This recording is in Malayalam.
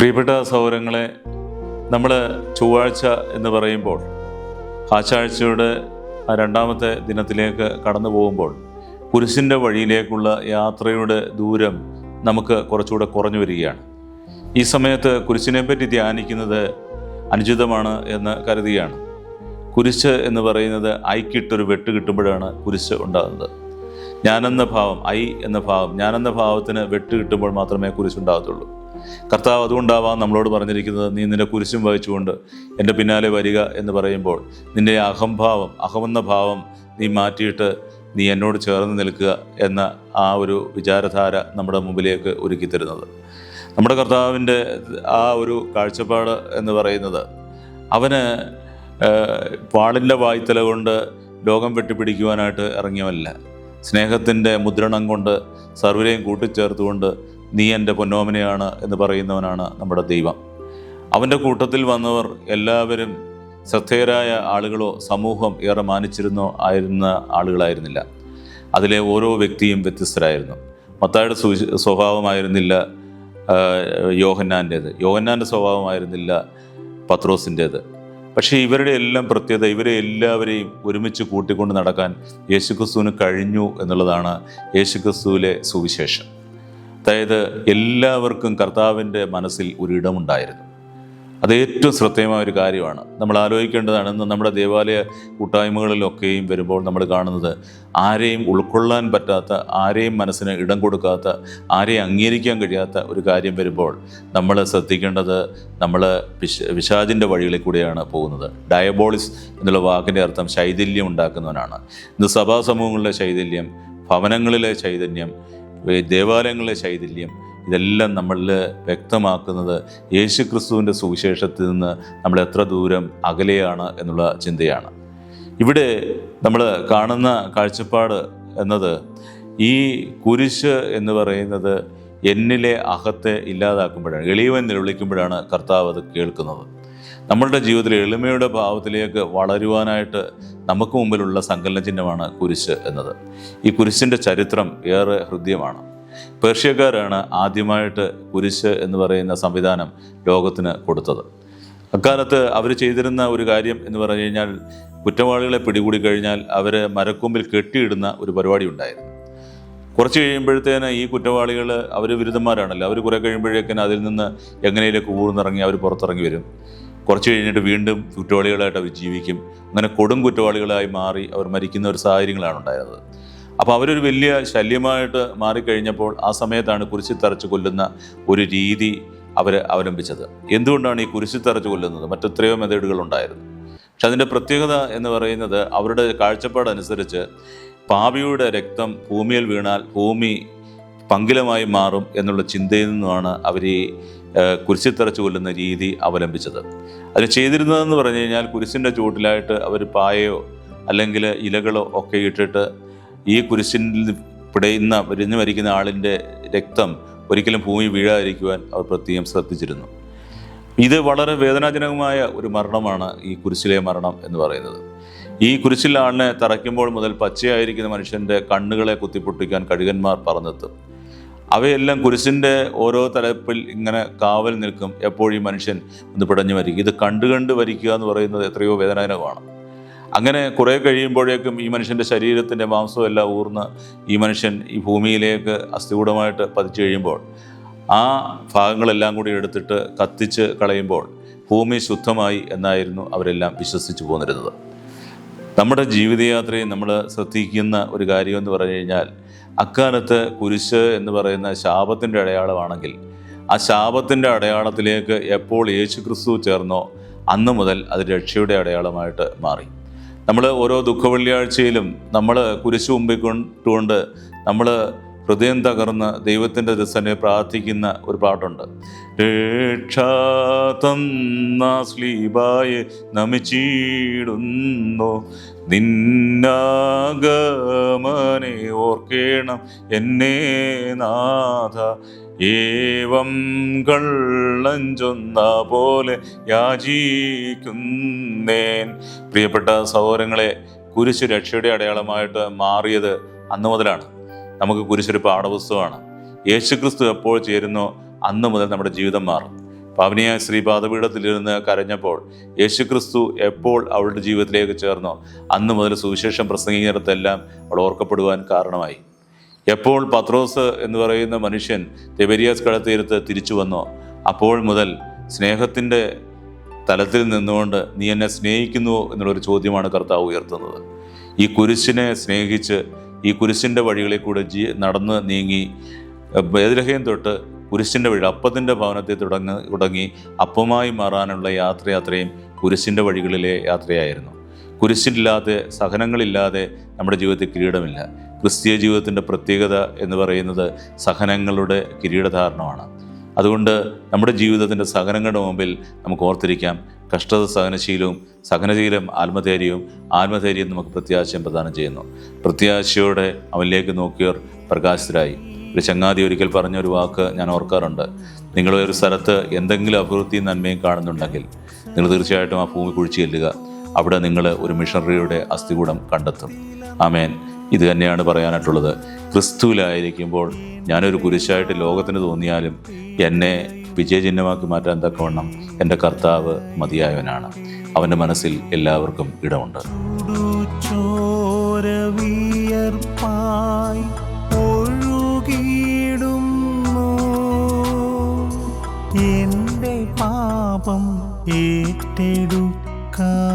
പ്രിയപ്പെട്ട സഹോദരങ്ങളെ, നമ്മൾ ചൊവ്വാഴ്ച എന്ന് പറയുമ്പോൾ ആഴ്ചയുടെ രണ്ടാമത്തെ ദിനത്തിലേക്ക് കടന്നു പോകുമ്പോൾ കുരിശിൻ്റെ വഴിയിലേക്കുള്ള യാത്രയുടെ ദൂരം നമുക്ക് കുറച്ചുകൂടെ കുറഞ്ഞു വരികയാണ്. ഈ സമയത്ത് കുരിശിനെപ്പറ്റി ധ്യാനിക്കുന്നത് അനുചിതമാണ് എന്ന് കരുതുകയാണ്. കുരിശ് എന്ന് പറയുന്നത് ഐക്കിട്ടൊരു വെട്ട് കിട്ടുമ്പോഴാണ് കുരിശ് ഉണ്ടാകുന്നത്. ഞാനെന്ന ഭാവം, ഞാനെന്ന ഭാവത്തിന് വെട്ട് കിട്ടുമ്പോൾ മാത്രമേ കുരിശുണ്ടാകത്തുള്ളൂ. കർത്താവ് അതുകൊണ്ടാവാം നമ്മളോട് പറഞ്ഞിരിക്കുന്നത്, നീ നിന്റെ കുരിശും വഹിച്ചുകൊണ്ട് എൻ്റെ പിന്നാലെ വരിക എന്ന് പറയുമ്പോൾ നിൻ്റെ അഹമെന്ന ഭാവം നീ മാറ്റിയിട്ട് നീ എന്നോട് ചേർന്ന് നിൽക്കുക എന്ന ആ ഒരു വിചാരധാര നമ്മുടെ മുമ്പിലേക്ക് ഒരുക്കി തരുന്നത്. നമ്മുടെ കർത്താവിൻ്റെ ആ ഒരു കാഴ്ചപ്പാട് എന്ന് പറയുന്നത്, അവന് വാളിൻ്റെ വായ്ത്തല കൊണ്ട് ലോകം വെട്ടിപ്പിടിക്കുവാനായിട്ട് ഇറങ്ങിയവല്ല. സ്നേഹത്തിൻ്റെ മുദ്രണം കൊണ്ട് സർവ്വരെയും കൂട്ടിച്ചേർത്തുകൊണ്ട് നീ എൻ്റെ പൊന്നോമനയാണ് എന്ന് പറയുന്നവനാണ് നമ്മുടെ ദൈവം. അവൻ്റെ കൂട്ടത്തിൽ വന്നവർ എല്ലാവരും ശ്രദ്ധേയരായ ആളുകളോ സമൂഹം ഏറെ മാനിച്ചിരുന്ന ആളുകളായിരുന്നില്ല. അതിലെ ഓരോ വ്യക്തിയും വ്യത്യസ്തരായിരുന്നു. മത്തായിയുടെ സ്വഭാവമായിരുന്നില്ല യോഹന്നാൻ്റെ സ്വഭാവമായിരുന്നില്ല പത്രോസിൻ്റേത്. പക്ഷേ ഇവരുടെ എല്ലാം പ്രത്യേകത, ഇവരെ എല്ലാവരെയും ഒരുമിച്ച് കൂട്ടിക്കൊണ്ട് നടക്കാൻ യേശുക്രിസ്തുവിന് കഴിഞ്ഞു എന്നുള്ളതാണ് യേശുക്രിസ്തുവിലെ സുവിശേഷം. അതായത് എല്ലാവർക്കും കർത്താവിൻ്റെ മനസ്സിൽ ഒരിടമുണ്ടായിരുന്നു. അത് ഏറ്റവും ശ്രദ്ധേയമായ ഒരു കാര്യമാണ്. നമ്മൾ ആലോചിക്കേണ്ടതാണ്. ഇന്ന് നമ്മുടെ ദേവാലയ കൂട്ടായ്മകളിലൊക്കെയും വരുമ്പോൾ നമ്മൾ കാണുന്നത്, ആരെയും ഉൾക്കൊള്ളാൻ പറ്റാത്ത, ആരെയും മനസ്സിന് ഇടം കൊടുക്കാത്ത, ആരെയും അംഗീകരിക്കാൻ കഴിയാത്ത ഒരു കാര്യം വരുമ്പോൾ നമ്മൾ ശ്രദ്ധിക്കേണ്ടത്, നമ്മൾ പിശാചിൻ്റെ വഴികളിൽ കൂടെയാണ് പോകുന്നത്. ഡയബോളിസ് എന്നുള്ള വാക്കിൻ്റെ അർത്ഥം ശൈഥില്യം ഉണ്ടാക്കുന്നവനാണ്. ഇന്ന് സഭാ സമൂഹങ്ങളിലെ ശൈഥില്യം, ഭവനങ്ങളിലെ ചൈതന്യം, ദേവാലയങ്ങളിലെ ശൈഥില്യം, ഇതെല്ലാം നമ്മളിൽ വ്യക്തമാക്കുന്നത് യേശുക്രിസ്തുവിൻ്റെ സുവിശേഷത്തിൽ നിന്ന് നമ്മൾ എത്ര ദൂരം അകലെയാണ് എന്നുള്ള ചിന്തയാണ്. ഇവിടെ നമ്മൾ കാണുന്ന കാഴ്ചപ്പാട് എന്നത്, ഈ കുരിശ് എന്ന് പറയുന്നത് എന്നിലെ അഹത്തെ ഇല്ലാതാക്കുമ്പോഴാണ്, എളിയവൻ നിലവിളിക്കുമ്പോഴാണ് കർത്താവ് അത് കേൾക്കുന്നത്. നമ്മളുടെ ജീവിതത്തിൽ എളിമയുടെ ഭാവത്തിലേക്ക് വളരുവാനായിട്ട് നമുക്ക് മുമ്പിലുള്ള സങ്കലന ചിഹ്നമാണ് കുരിശ് എന്നത്. ഈ കുരിശിൻ്റെ ചരിത്രം ഏറെ ഹൃദ്യമാണ്. പേർഷ്യക്കാരാണ് ആദ്യമായിട്ട് കുരിശ് എന്ന് പറയുന്ന സംവിധാനം ലോകത്തിന് കൊടുത്തത്. അക്കാലത്ത് അവർ ചെയ്തിരുന്ന ഒരു കാര്യം എന്ന് പറഞ്ഞു കഴിഞ്ഞാൽ, കുറ്റവാളികളെ പിടികൂടി കഴിഞ്ഞാൽ അവർ മരക്കൊമ്പിൽ കെട്ടിയിടുന്ന ഒരു പരിപാടി ഉണ്ടായിരുന്നു. കുറച്ച് കഴിയുമ്പോഴത്തേന് ഈ കുറ്റവാളികൾ, അവർ വിരുദ്ധന്മാരാണല്ലോ, അവർ കുറെ കഴിയുമ്പോഴേക്കും അതിൽ നിന്ന് എങ്ങനെയൊക്കെ ഊർന്നിറങ്ങി അവർ പുറത്തിറങ്ങി വരും. കുറച്ച് കഴിഞ്ഞിട്ട് വീണ്ടും കുറ്റവാളികളായിട്ട് അവർ ജീവിക്കും. അങ്ങനെ കൊടും കുറ്റവാളികളായി മാറി അവർ മരിക്കുന്ന ഒരു സാഹചര്യങ്ങളാണ് ഉണ്ടായിരുന്നത്. അപ്പോൾ അവരൊരു വലിയ ശല്യമായിട്ട് മാറിക്കഴിഞ്ഞപ്പോൾ ആ സമയത്താണ് കുരിശിൽ തറച്ച് കൊല്ലുന്ന ഒരു രീതി അവർ അവലംബിച്ചത്. എന്തുകൊണ്ടാണ് ഈ കുരിശിൽ തറച്ച് കൊല്ലുന്നത്? മറ്റെത്രയോ മെത്തേഡുകളുണ്ടായിരുന്നു. പക്ഷെ അതിൻ്റെ പ്രത്യേകത എന്ന് പറയുന്നത്, അവരുടെ കാഴ്ചപ്പാടനുസരിച്ച് പാപിയുടെ രക്തം ഭൂമിയിൽ വീണാൽ ഭൂമി പങ്കിലമായി മാറും എന്നുള്ള ചിന്തയിൽ നിന്നുമാണ് അവർ ഈ കുരിശിൽ തറച്ച് കൊല്ലുന്ന രീതി അവലംബിച്ചത്. അതിന് ചെയ്തിരുന്നതെന്ന് പറഞ്ഞു കഴിഞ്ഞാൽ, കുരിശിൻ്റെ ചുവട്ടിലായിട്ട് അവർ പായയോ അല്ലെങ്കിൽ ഇലകളോ ഒക്കെ ഇട്ടിട്ട് ഈ കുരിശിൽ വിരിഞ്ഞു മരിക്കുന്ന ആളിൻ്റെ രക്തം ഒരിക്കലും ഭൂമി വീഴാതിരിക്കുവാൻ അവർ പ്രത്യേകം ശ്രദ്ധിച്ചിരുന്നു. ഇത് വളരെ വേദനാജനകമായ ഒരു മരണമാണ് ഈ കുരിശിലെ മരണം എന്ന് പറയുന്നത്. ഈ കുരിശിൽ ആളിനെ തറയ്ക്കുമ്പോൾ മുതൽ പച്ചയായിരിക്കുന്ന മനുഷ്യൻ്റെ കണ്ണുകളെ കുത്തിപ്പൊട്ടിക്കാൻ കഴുകന്മാർ പറന്നെത്തും. അവയെല്ലാം കുരിശിൻ്റെ ഓരോ തലപ്പിൽ ഇങ്ങനെ കാവൽ നിൽക്കും. എപ്പോഴും ഈ മനുഷ്യൻ ഒന്ന് പിടഞ്ഞു മരിക്കും. ഇത് കണ്ട് വരിക്കുക എന്ന് പറയുന്നത് എത്രയോ വേദനാജനകമാണ്. അങ്ങനെ കുറേ കഴിയുമ്പോഴേക്കും ഈ മനുഷ്യൻ്റെ ശരീരത്തിൻ്റെ മാംസവും എല്ലാം ഊർന്ന് ഈ മനുഷ്യൻ ഈ ഭൂമിയിലേക്ക് അസ്ഥികൂടമായിട്ട് പതിച്ചു കഴിയുമ്പോൾ ആ ഭാഗങ്ങളെല്ലാം കൂടി എടുത്തിട്ട് കത്തിച്ച് കളയുമ്പോൾ ഭൂമി ശുദ്ധമായി എന്നായിരുന്നു അവരെല്ലാം വിശ്വസിച്ച് പോന്നിരുന്നത്. നമ്മുടെ ജീവിതയാത്രയിൽ നമ്മൾ ശ്രദ്ധിക്കുന്ന ഒരു കാര്യമെന്ന് പറഞ്ഞു കഴിഞ്ഞാൽ, അക്കാലത്ത് കുരിശ് എന്ന് പറയുന്ന ശാപത്തിൻ്റെ അടയാളമാണെങ്കിൽ, ആ ശാപത്തിൻ്റെ അടയാളത്തിലേക്ക് എപ്പോൾ യേശുക്രിസ്തു ചേർന്നോ അന്ന് മുതൽ അത് രക്ഷയുടെ അടയാളമായിട്ട് മാറി. നമ്മൾ ഓരോ ദുഃഖവെള്ളിയാഴ്ചയിലും നമ്മൾ കുരിശ് മുമ്പിൽ കൊണ്ടുകൊണ്ട് നമ്മൾ ഹൃദയം തകർന്ന് ദൈവത്തിൻ്റെ ദർശനെ പ്രാർത്ഥിക്കുന്ന ഒരു പാട്ടുണ്ട്. രക്ഷാ തന്ന ശ്ലീബായെ നമിച്ചിടുന്നു, നിന്നാഗമനെ ഓർക്കേണം എന്നെ നാഥ, ഏവം കള്ളഞ്ചൊന്ന പോലെ യാചിക്കുന്നേൻ. പ്രിയപ്പെട്ട സഹോദരങ്ങളെ, കുരിശ് രക്ഷയുടെ അടയാളമായിട്ട് മാറിയത് അന്ന് മുതലാണ്. നമുക്ക് കുരിശൊരു പാഠപുസ്തകമാണ്. യേശുക്രിസ്തു എപ്പോൾ ചേരുന്നോ അന്ന് മുതൽ നമ്മുടെ ജീവിതം മാറും. പാവനിയായ സ്ത്രീ പാദപീഠത്തിലിരുന്ന് കരഞ്ഞപ്പോൾ യേശുക്രിസ്തു എപ്പോൾ അവളുടെ ജീവിതത്തിലേക്ക് ചേർന്നോ അന്ന് മുതൽ സുവിശേഷം പ്രസംഗിക്കുന്നിടത്തെല്ലാം അവൾ ഓർക്കപ്പെടുവാൻ കാരണമായി. എപ്പോൾ പത്രോസ് എന്ന് പറയുന്ന മനുഷ്യൻ തിബെരിയാസ് കടൽത്തീരത്ത് തിരിച്ചു വന്നോ അപ്പോൾ മുതൽ സ്നേഹത്തിൻ്റെ തലത്തിൽ നിന്നുകൊണ്ട് നീ എന്നെ സ്നേഹിക്കുന്നുവോ എന്നുള്ളൊരു ചോദ്യമാണ് കർത്താവ് ഉയർത്തുന്നത്. ഈ കുരിശിനെ സ്നേഹിച്ച് ഈ കുരിശിൻ്റെ വഴികളിൽ കൂടെ നടന്ന് നീങ്ങി ബേത്ലഹേം തൊട്ട് കുരിശിൻ്റെ വഴി അപ്പത്തിൻ്റെ ഭവനത്തെ തുടങ്ങി അപ്പമായി മാറാനുള്ള യാത്രയും കുരിശിൻ്റെ വഴികളിലെ യാത്രയായിരുന്നു. കുരിശില്ലാതെ, സഹനങ്ങളില്ലാതെ നമ്മുടെ ജീവിതത്തിൽ കിരീടമില്ല. ക്രിസ്തീയ ജീവിതത്തിൻ്റെ പ്രത്യേകത എന്ന് പറയുന്നത് സഹനങ്ങളുടെ കിരീടധാരണമാണ്. അതുകൊണ്ട് നമ്മുടെ ജീവിതത്തിൻ്റെ സഹനങ്ങളുടെ മുമ്പിൽ നമുക്ക് ഓർത്തിരിക്കാം, കഷ്ടത സഹനശീലവും, സഹനശീലം ആത്മധൈര്യവും, ആത്മധൈര്യം നമുക്ക് പ്രത്യാശയും പ്രദാനം ചെയ്യുന്നു. പ്രത്യാശയോടെ അവനിലേക്ക് നോക്കിയവർ പ്രകാശിതരായി. ഒരു ചങ്ങാതി ഒരിക്കൽ പറഞ്ഞൊരു വാക്ക് ഞാൻ ഓർക്കാറുണ്ട്. നിങ്ങൾ ഒരു സ്ഥലത്ത് എന്തെങ്കിലും അഭിവൃദ്ധിയും നന്മയും കാണുന്നുണ്ടെങ്കിൽ നിങ്ങൾ തീർച്ചയായിട്ടും ആ ഭൂമി കുഴിച്ച് ചെല്ലുക. അവിടെ നിങ്ങൾ ഒരു മിഷണറിയുടെ അസ്ഥികൂടം കണ്ടെത്തും. ആമേൻ. ഇത് തന്നെയാണ് പറയാനായിട്ടുള്ളത്. ക്രിസ്തുവിലായിരിക്കുമ്പോൾ ഞാനൊരു കുരിശായിട്ട് ലോകത്തിന് തോന്നിയാലും എന്നെ വിജയചിഹ്നമാക്കി മാറ്റാൻ തക്കവണ്ണം എൻ്റെ കർത്താവ് മതിയായവനാണ്. അവൻ്റെ മനസ്സിൽ എല്ലാവർക്കും ഇടമുണ്ട്. എൻ്റെ പാപം ഏറ്റെടുക്കാൻ